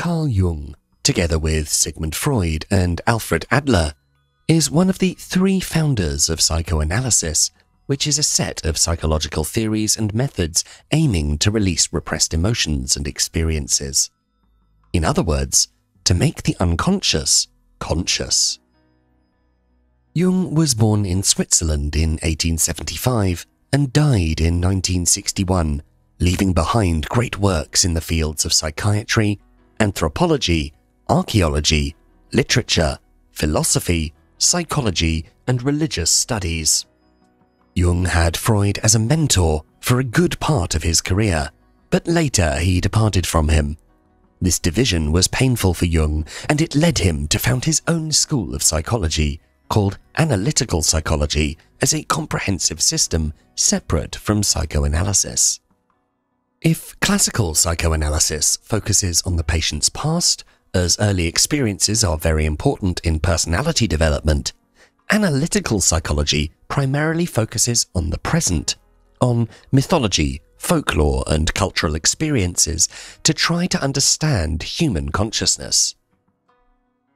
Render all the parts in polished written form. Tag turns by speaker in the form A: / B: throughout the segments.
A: Carl Jung, together with Sigmund Freud and Alfred Adler, is one of the three founders of psychoanalysis, which is a set of psychological theories and methods aiming to release repressed emotions and experiences. In other words, to make the unconscious conscious. Jung was born in Switzerland in 1875 and died in 1961, leaving behind great works in the fields of psychiatry, anthropology, archaeology, literature, philosophy, psychology, and religious studies. Jung had Freud as a mentor for a good part of his career, but later he departed from him. This division was painful for Jung, and it led him to found his own school of psychology, called analytical psychology, as a comprehensive system separate from psychoanalysis. If classical psychoanalysis focuses on the patient's past, as early experiences are very important in personality development, analytical psychology primarily focuses on the present, on mythology, folklore, and cultural experiences to try to understand human consciousness.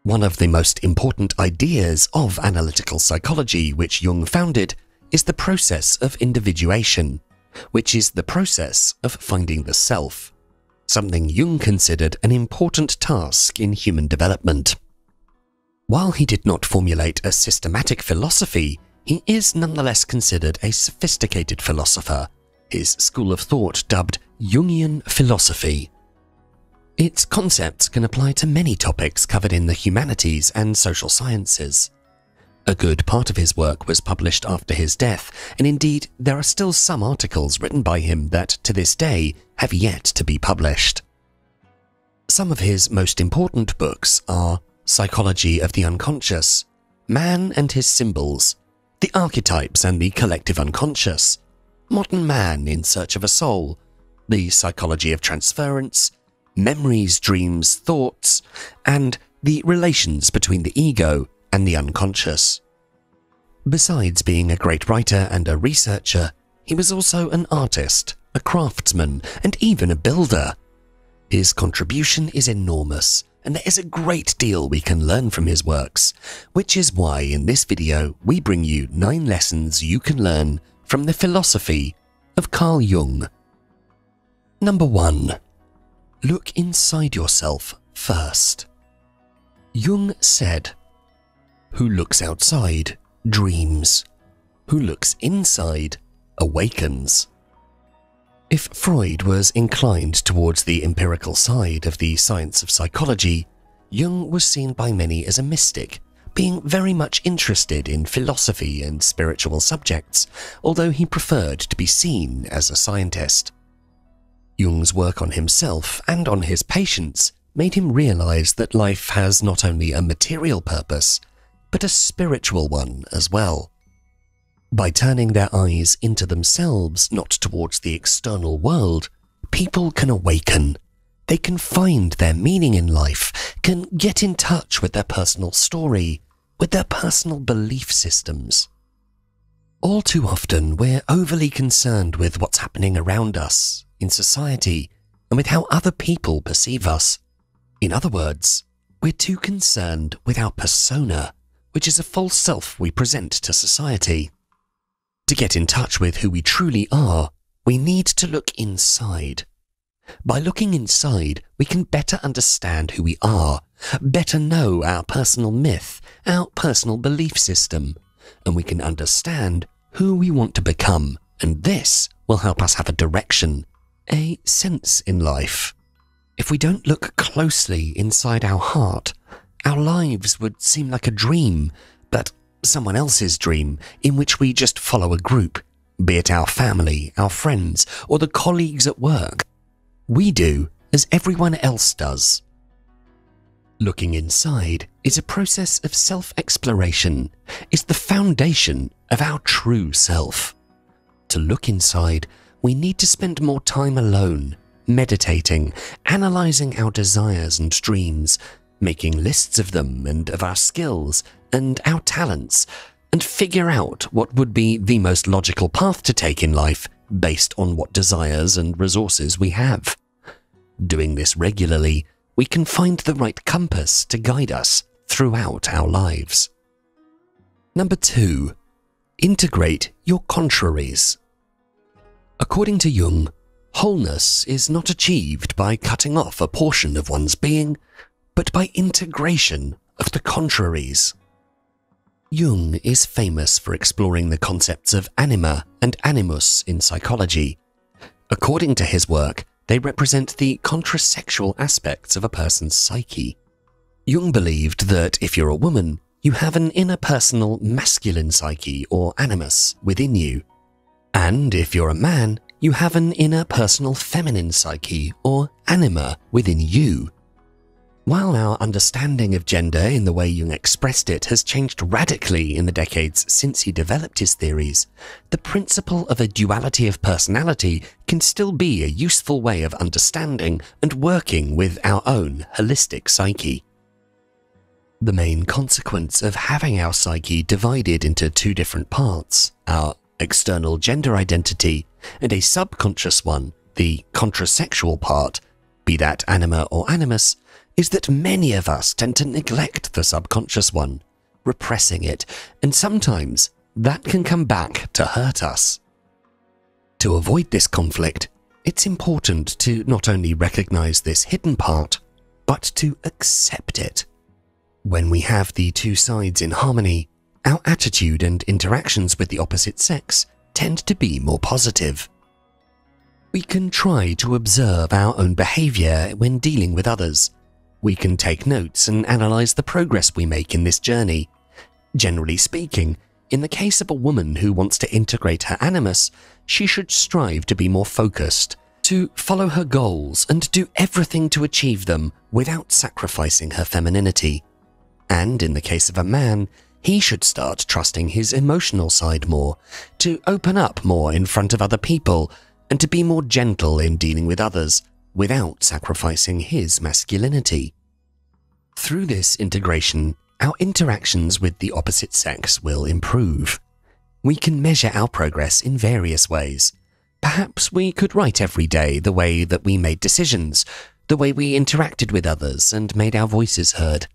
A: One of the most important ideas of analytical psychology which Jung founded is the process of individuation, which is the process of finding the self, something Jung considered an important task in human development. While he did not formulate a systematic philosophy, he is nonetheless considered a sophisticated philosopher, his school of thought dubbed Jungian philosophy. Its concepts can apply to many topics covered in the humanities and social sciences. A good part of his work was published after his death, and indeed there are still some articles written by him that to this day have yet to be published. Some of his most important books are Psychology of the Unconscious, Man and His Symbols, The Archetypes and the Collective Unconscious, Modern Man in Search of a Soul, The Psychology of Transference, Memories, Dreams, Thoughts, and The Relations Between the Ego and the Unconscious. Besides being a great writer and a researcher, he was also an artist, a craftsman, and even a builder. His contribution is enormous, and there is a great deal we can learn from his works, which is why in this video we bring you 9 lessons you can learn from the philosophy of Carl Jung. Number 1. Look inside yourself first. Jung said, "Who looks outside dreams. Who looks inside awakens." If Freud was inclined towards the empirical side of the science of psychology, Jung was seen by many as a mystic, being very much interested in philosophy and spiritual subjects, although he preferred to be seen as a scientist. Jung's work on himself and on his patients made him realize that life has not only a material purpose, but a spiritual one as well. By turning their eyes into themselves, not towards the external world, people can awaken. They can find their meaning in life, can get in touch with their personal story, with their personal belief systems. All too often, we're overly concerned with what's happening around us, in society, and with how other people perceive us. In other words, we're too concerned with our persona, which is a false self we present to society. To get in touch with who we truly are, we need to look inside. By looking inside, we can better understand who we are, better know our personal myth, our personal belief system, and we can understand who we want to become, and this will help us have a direction, a sense in life. If we don't look closely inside our heart, our lives would seem like a dream, but someone else's dream in which we just follow a group, be it our family, our friends, or the colleagues at work. We do as everyone else does. Looking inside is a process of self-exploration, is the foundation of our true self. To look inside, we need to spend more time alone, meditating, analyzing our desires and dreams, making lists of them and of our skills and our talents, and figure out what would be the most logical path to take in life based on what desires and resources we have. Doing this regularly, we can find the right compass to guide us throughout our lives. Number 2. Integrate your contraries. According to Jung, wholeness is not achieved by cutting off a portion of one's being, but by integration of the contraries. Jung is famous for exploring the concepts of anima and animus in psychology. According to his work, they represent the contrasexual aspects of a person's psyche. Jung believed that if you're a woman, you have an interpersonal masculine psyche or animus within you. And if you're a man, you have an interpersonal feminine psyche or anima within you. While our understanding of gender in the way Jung expressed it has changed radically in the decades since he developed his theories, the principle of a duality of personality can still be a useful way of understanding and working with our own holistic psyche. The main consequence of having our psyche divided into two different parts, our external gender identity and a subconscious one, the contrasexual part, be that anima or animus, is that many of us tend to neglect the subconscious one, repressing it, and sometimes that can come back to hurt us. To avoid this conflict, it's important to not only recognize this hidden part, but to accept it. When we have the two sides in harmony, our attitude and interactions with the opposite sex tend to be more positive. We can try to observe our own behavior when dealing with others. We can take notes and analyze the progress we make in this journey. Generally speaking, in the case of a woman who wants to integrate her animus, she should strive to be more focused, to follow her goals and do everything to achieve them without sacrificing her femininity. And in the case of a man, he should start trusting his emotional side more, to open up more in front of other people, and to be more gentle in dealing with others, without sacrificing his masculinity. Through this integration, our interactions with the opposite sex will improve. We can measure our progress in various ways. Perhaps we could write every day the way that we made decisions, the way we interacted with others and made our voices heard.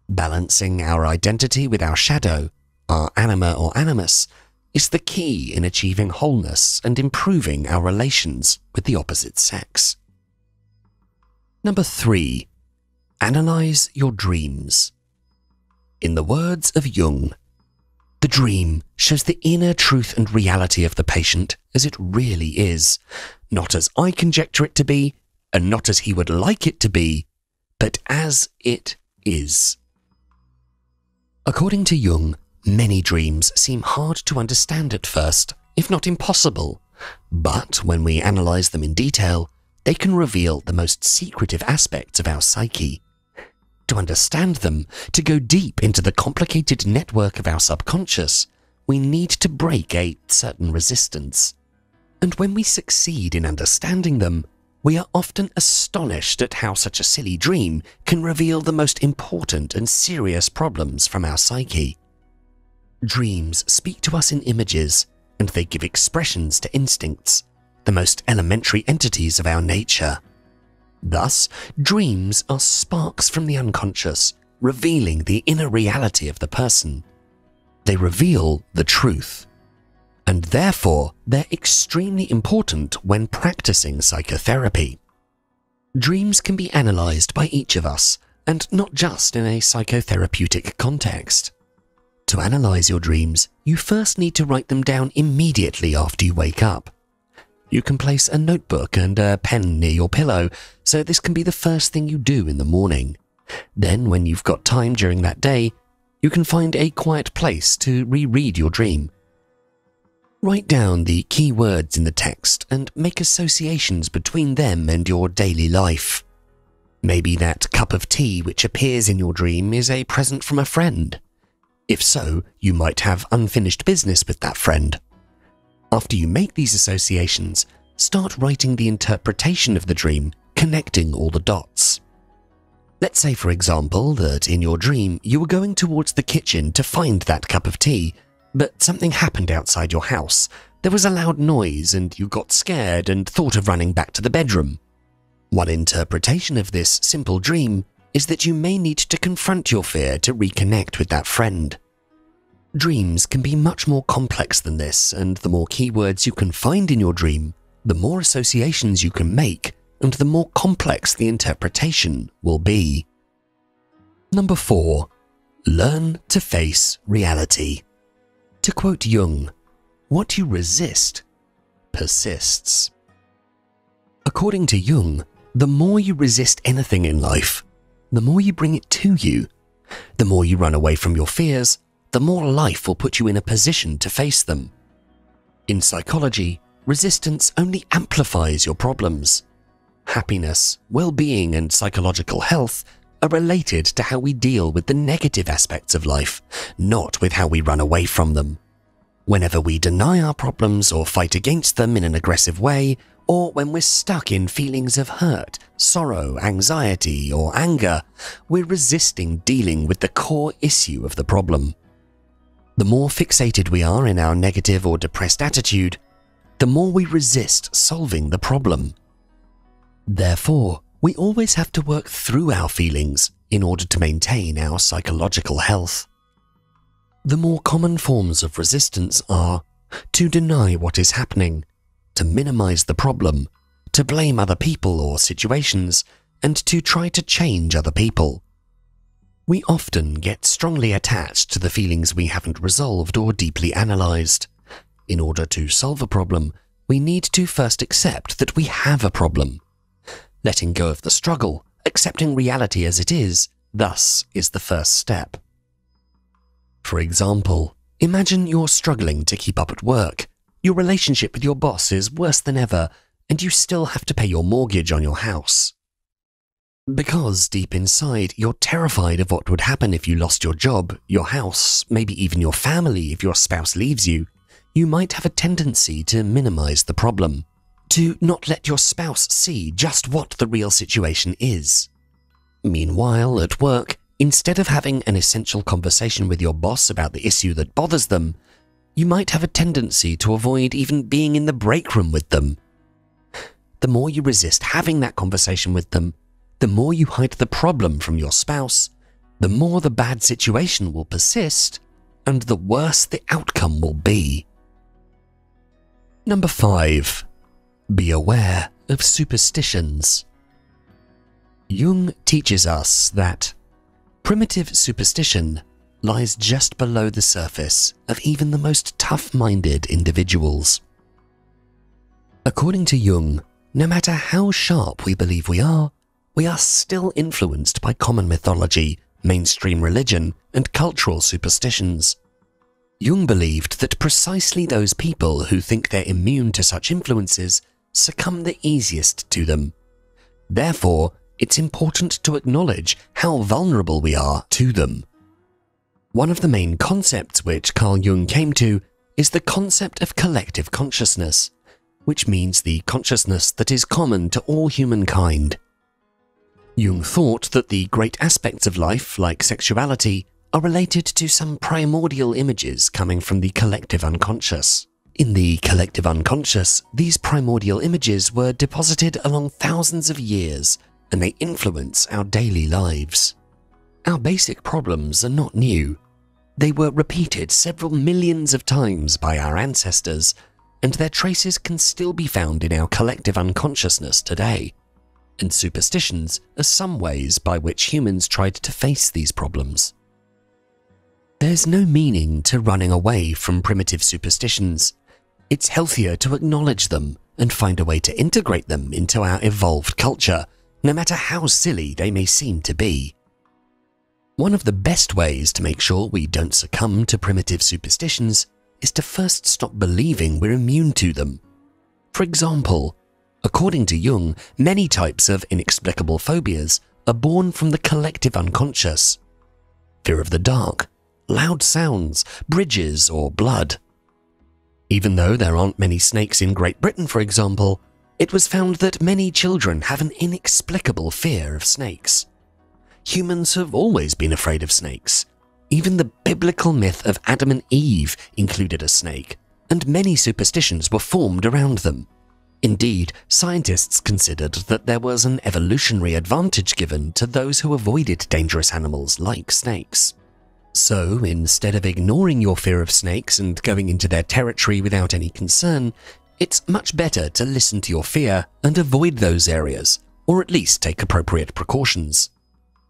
A: Balancing our identity with our shadow, our anima or animus, is the key in achieving wholeness and improving our relations with the opposite sex. Number 3. Analyze your dreams. In the words of Jung, the dream shows the inner truth and reality of the patient as it really is, not as I conjecture it to be, and not as he would like it to be, but as it is. According to Jung, many dreams seem hard to understand at first, if not impossible, but when we analyze them in detail, they can reveal the most secretive aspects of our psyche. To understand them, to go deep into the complicated network of our subconscious, we need to break a certain resistance. And when we succeed in understanding them, we are often astonished at how such a silly dream can reveal the most important and serious problems from our psyche. Dreams speak to us in images, and they give expressions to instincts, the most elementary entities of our nature. Thus, dreams are sparks from the unconscious, revealing the inner reality of the person. They reveal the truth. And therefore, they're extremely important when practicing psychotherapy. Dreams can be analyzed by each of us, and not just in a psychotherapeutic context. To analyze your dreams, you first need to write them down immediately after you wake up. You can place a notebook and a pen near your pillow, so this can be the first thing you do in the morning. Then, when you've got time during that day, you can find a quiet place to reread your dream. Write down the key words in the text and make associations between them and your daily life. Maybe that cup of tea which appears in your dream is a present from a friend. If so, you might have unfinished business with that friend. After you make these associations, start writing the interpretation of the dream, connecting all the dots. Let's say, for example, that in your dream you were going towards the kitchen to find that cup of tea, but something happened outside your house. There was a loud noise and you got scared and thought of running back to the bedroom. One interpretation of this simple dream is that you may need to confront your fear to reconnect with that friend. Dreams can be much more complex than this, and the more keywords you can find in your dream, the more associations you can make, and the more complex the interpretation will be. Number 4. Learn to face reality. To quote Jung, "What you resist persists." According to Jung, the more you resist anything in life, the more you bring it to you. The more you run away from your fears, the more life will put you in a position to face them. In psychology, resistance only amplifies your problems. Happiness, well-being, and psychological health are related to how we deal with the negative aspects of life, not with how we run away from them. Whenever we deny our problems or fight against them in an aggressive way, or when we're stuck in feelings of hurt, sorrow, anxiety, or anger, we're resisting dealing with the core issue of the problem. The more fixated we are in our negative or depressed attitude, the more we resist solving the problem. Therefore, we always have to work through our feelings in order to maintain our psychological health. The more common forms of resistance are to deny what is happening, to minimize the problem, to blame other people or situations, and to try to change other people. We often get strongly attached to the feelings we haven't resolved or deeply analyzed. In order to solve a problem, we need to first accept that we have a problem. Letting go of the struggle, accepting reality as it is, thus is the first step. For example, imagine you're struggling to keep up at work. Your relationship with your boss is worse than ever, and you still have to pay your mortgage on your house. Because deep inside, you're terrified of what would happen if you lost your job, your house, maybe even your family if your spouse leaves you, you might have a tendency to minimize the problem, to not let your spouse see just what the real situation is. Meanwhile, at work, instead of having an essential conversation with your boss about the issue that bothers them, you might have a tendency to avoid even being in the break room with them. The more you resist having that conversation with them, the more you hide the problem from your spouse, the more the bad situation will persist, and the worse the outcome will be. Number 5. Be aware of superstitions. Jung teaches us that primitive superstition lies just below the surface of even the most tough-minded individuals. According to Jung, no matter how sharp we believe we are still influenced by common mythology, mainstream religion, and cultural superstitions. Jung believed that precisely those people who think they're immune to such influences succumb the easiest to them. Therefore, it's important to acknowledge how vulnerable we are to them. One of the main concepts which Carl Jung came to is the concept of collective consciousness, which means the consciousness that is common to all humankind. Jung thought that the great aspects of life, like sexuality, are related to some primordial images coming from the collective unconscious. In the collective unconscious, these primordial images were deposited along thousands of years, and they influence our daily lives. Our basic problems are not new. They were repeated several millions of times by our ancestors, and their traces can still be found in our collective unconsciousness today. And superstitions are some ways by which humans tried to face these problems. There's no meaning to running away from primitive superstitions. It's healthier to acknowledge them and find a way to integrate them into our evolved culture, no matter how silly they may seem to be. One of the best ways to make sure we don't succumb to primitive superstitions is to first stop believing we're immune to them. For example, according to Jung, many types of inexplicable phobias are born from the collective unconscious. Fear of the dark, loud sounds, bridges, or blood. Even though there aren't many snakes in Great Britain, for example, it was found that many children have an inexplicable fear of snakes. Humans have always been afraid of snakes. Even the biblical myth of Adam and Eve included a snake, and many superstitions were formed around them. Indeed, scientists considered that there was an evolutionary advantage given to those who avoided dangerous animals like snakes. So, instead of ignoring your fear of snakes and going into their territory without any concern, it's much better to listen to your fear and avoid those areas, or at least take appropriate precautions.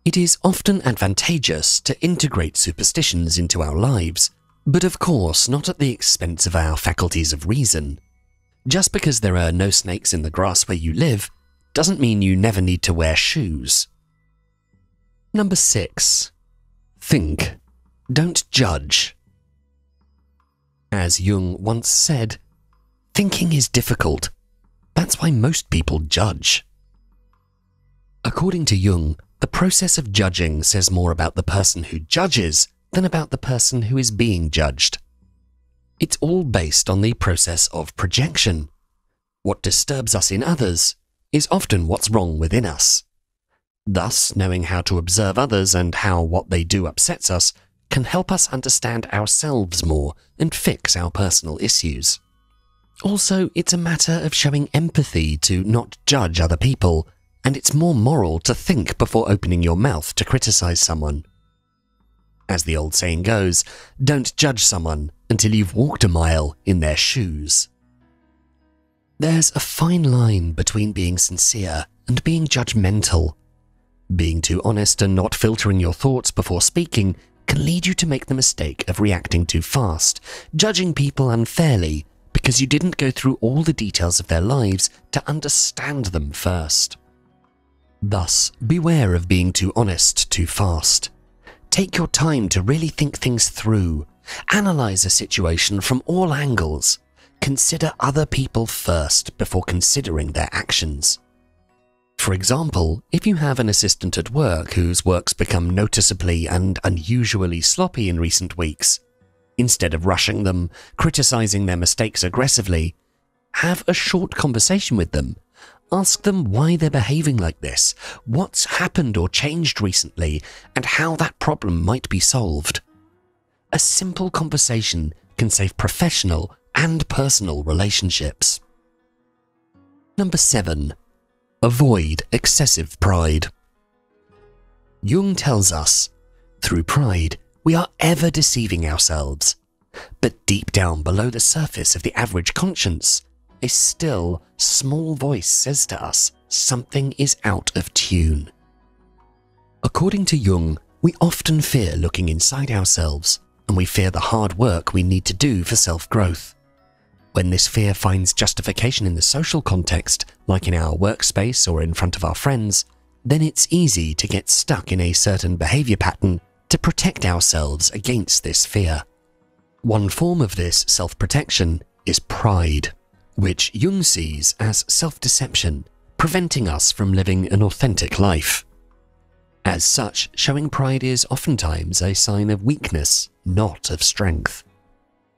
A: It is often advantageous to integrate superstitions into our lives, but of course not at the expense of our faculties of reason. Just because there are no snakes in the grass where you live, doesn't mean you never need to wear shoes. Number 6. Think. Don't judge. As Jung once said, thinking is difficult. That's why most people judge. According to Jung, the process of judging says more about the person who judges than about the person who is being judged. It's all based on the process of projection. What disturbs us in others is often what's wrong within us. Thus, knowing how to observe others and how what they do upsets us can help us understand ourselves more and fix our personal issues. Also, it's a matter of showing empathy to not judge other people, and it's more moral to think before opening your mouth to criticize someone. As the old saying goes, don't judge someone until you've walked a mile in their shoes. There's a fine line between being sincere and being judgmental. Being too honest and not filtering your thoughts before speaking can lead you to make the mistake of reacting too fast, judging people unfairly because you didn't go through all the details of their lives to understand them first. Thus, beware of being too honest too fast. Take your time to really think things through. Analyze a situation from all angles. Consider other people first before considering their actions. For example, if you have an assistant at work whose work's become noticeably and unusually sloppy in recent weeks, instead of rushing them, criticizing their mistakes aggressively, have a short conversation with them. Ask them why they're behaving like this, what's happened or changed recently, and how that problem might be solved. A simple conversation can save professional and personal relationships. Number 7. Avoid excessive pride. Jung tells us, through pride, we are ever deceiving ourselves. But deep down below the surface of the average conscience, a still, small voice says to us something is out of tune. According to Jung, we often fear looking inside ourselves, and we fear the hard work we need to do for self-growth. When this fear finds justification in the social context, like in our workspace or in front of our friends, then it's easy to get stuck in a certain behavior pattern to protect ourselves against this fear. One form of this self-protection is pride, which Jung sees as self-deception, preventing us from living an authentic life. As such, showing pride is oftentimes a sign of weakness, not of strength.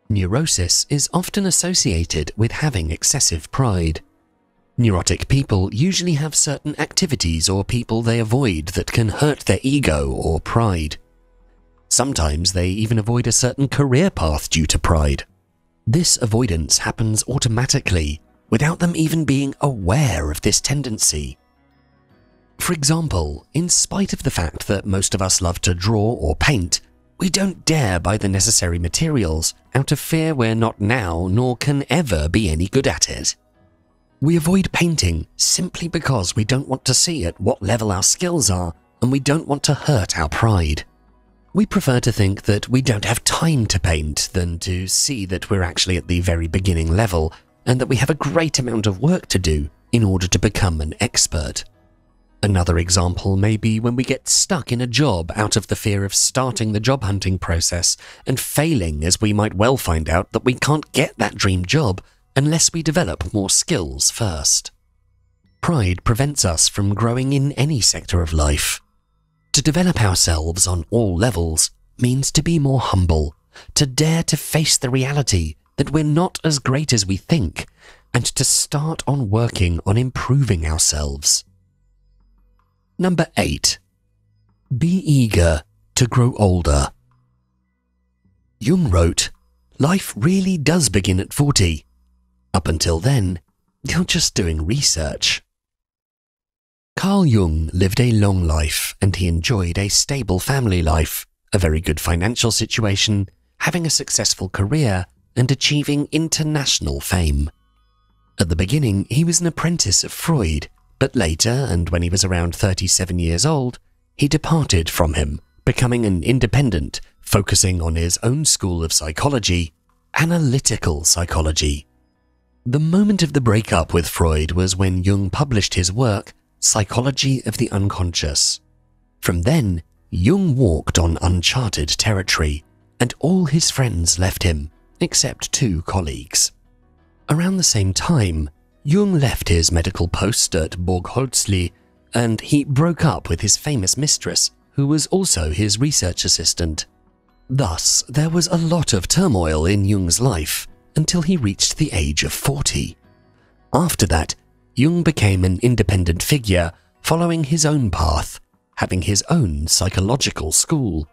A: Neurosis is often associated with having excessive pride. Neurotic people usually have certain activities or people they avoid that can hurt their ego or pride. Sometimes they even avoid a certain career path due to pride. This avoidance happens automatically, without them even being aware of this tendency. For example, in spite of the fact that most of us love to draw or paint, we don't dare buy the necessary materials out of fear we're not now nor can ever be any good at it. We avoid painting simply because we don't want to see at what level our skills are, and we don't want to hurt our pride. We prefer to think that we don't have time to paint than to see that we're actually at the very beginning level and that we have a great amount of work to do in order to become an expert. Another example may be when we get stuck in a job out of the fear of starting the job hunting process and failing, as we might well find out that we can't get that dream job unless we develop more skills first. Pride prevents us from growing in any sector of life. To develop ourselves on all levels means to be more humble, to dare to face the reality that we're not as great as we think, and to start on working on improving ourselves. Number 8. Be eager to grow older. Jung wrote, "Life really does begin at 40. Up until then, You're just doing research. Carl Jung lived a long life and he enjoyed a stable family life, a very good financial situation, having a successful career, and achieving international fame. At the beginning, he was an apprentice of Freud, but later, and when he was around 37 years old, he departed from him, becoming an independent, focusing on his own school of psychology, analytical psychology. The moment of the breakup with Freud was when Jung published his work, Psychology of the Unconscious. From then, Jung walked on uncharted territory, and all his friends left him, except 2 colleagues. Around the same time, Jung left his medical post at Burghölzli, and he broke up with his famous mistress, who was also his research assistant. Thus, there was a lot of turmoil in Jung's life until he reached the age of 40. After that, Jung became an independent figure, following his own path, having his own psychological school.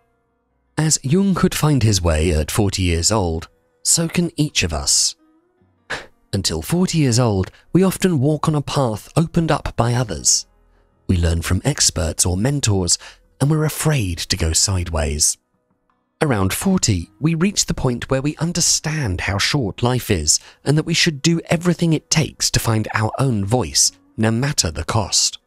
A: As Jung could find his way at 40 years old, so can each of us. Until 40 years old, we often walk on a path opened up by others. We learn from experts or mentors, and we're afraid to go sideways. Around 40, we reach the point where we understand how short life is and that we should do everything it takes to find our own voice, no matter the cost.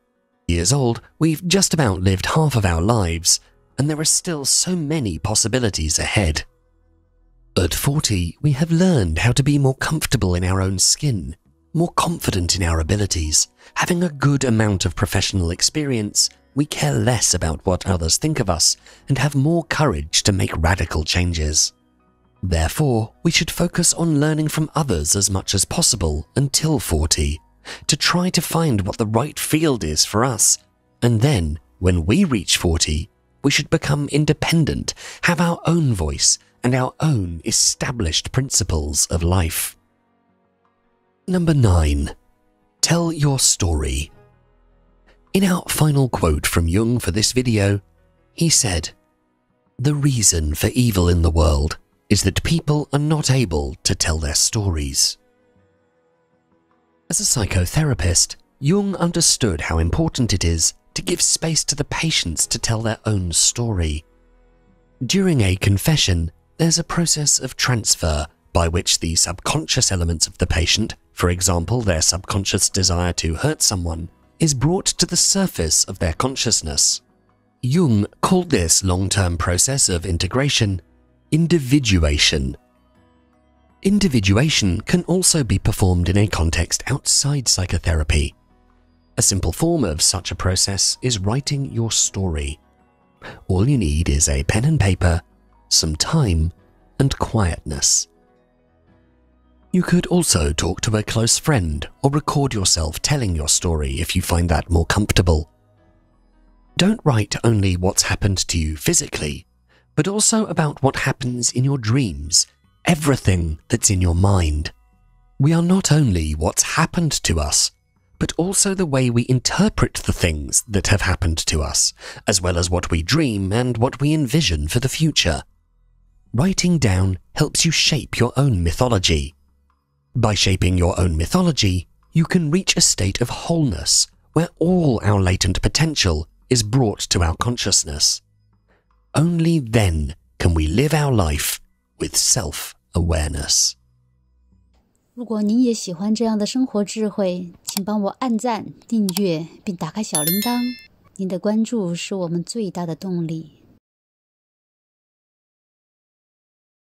A: Years old, we've just about lived half of our lives, and there are still so many possibilities ahead. At 40, we have learned how to be more comfortable in our own skin, more confident in our abilities, having a good amount of professional experience. We care less about what others think of us and have more courage to make radical changes. Therefore, we should focus on learning from others as much as possible until 40, to try to find what the right field is for us, and then, when we reach 40, we should become independent, have our own voice, and our own established principles of life. Number 9. Tell your story. In our final quote from Jung for this video, he said, "The reason for evil in the world is that people are not able to tell their stories." As a psychotherapist, Jung understood how important it is to give space to the patients to tell their own story. During a confession, there's a process of transfer by which the subconscious elements of the patient, for example their subconscious desire to hurt someone, is brought to the surface of their consciousness. Jung called this long-term process of integration individuation. Individuation can also be performed in a context outside psychotherapy. A simple form of such a process is writing your story. All you need is a pen and paper, some time, and quietness. You could also talk to a close friend or record yourself telling your story if you find that more comfortable. Don't write only what's happened to you physically, but also about what happens in your dreams, everything that's in your mind. We are not only what's happened to us, but also the way we interpret the things that have happened to us, as well as what we dream and what we envision for the future. Writing down helps you shape your own mythology. By shaping your own mythology, you can reach a state of wholeness where all our latent potential is brought to our consciousness. Only then can we live our life with self-awareness.
B: 如果您也喜欢这样的生活智慧，请帮我按赞、订阅并打开小铃铛。您的关注是我们最大的动力。